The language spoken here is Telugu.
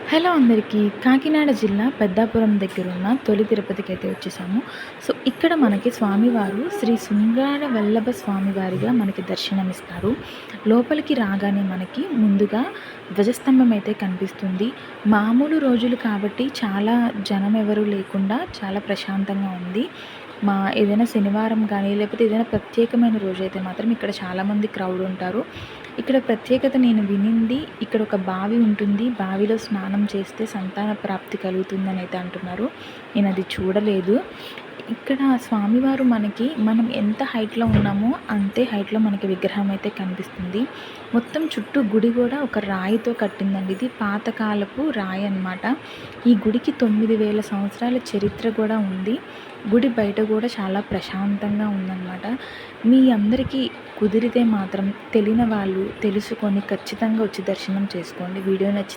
హలో అందరికీ. కాకినాడ జిల్లా పెద్దాపురం దగ్గరున్న తొలి తిరుపతికైతే వచ్చేసాము. సో, ఇక్కడ మనకి స్వామివారు శ్రీ శృంగార వల్లభ స్వామివారిగా మనకి దర్శనమిస్తారు. లోపలికి రాగానే మనకి ముందుగా ధ్వజస్తంభం అయితే కనిపిస్తుంది. మామూలు రోజులు కాబట్టి చాలా జనం ఎవరు లేకుండా చాలా ప్రశాంతంగా ఉంది. ఏదైనా శనివారం గానీ, లేకపోతే ఏదైనా ప్రత్యేకమైన రోజైతే మాత్రం ఇక్కడ చాలామంది క్రౌడ్ ఉంటారు. ఇక్కడ ప్రత్యేకత నేను వినింది, ఇక్కడ ఒక బావి ఉంటుంది. బావిలో స్నానం చేస్తే సంతాన ప్రాప్తి కలుగుతుందని అయితే అంటున్నారు. నేను అది చూడలేదు. ఇక్కడ స్వామివారు మనం ఎంత హైట్‌లో ఉన్నామో అంతే హైట్‌లో మనకి విగ్రహం అయితే కనిపిస్తుంది. మొత్తం చుట్టూ గుడి కూడా ఒక రాయితో కట్టిందండి. ఇది పాతకాలపు రాయి అన్నమాట. ఈ గుడికి 9000 సంవత్సరాల చరిత్ర కూడా ఉంది. గుడి బయట కూడా చాలా ప్రశాంతంగా ఉందన్నమాట. మీ అందరికీ కుదిరితే మాత్రం తెలియని వాళ్ళు తెలుసుకొని ఖచ్చితంగా వచ్చి దర్శనం చేసుకోండి. వీడియో నచ్చితే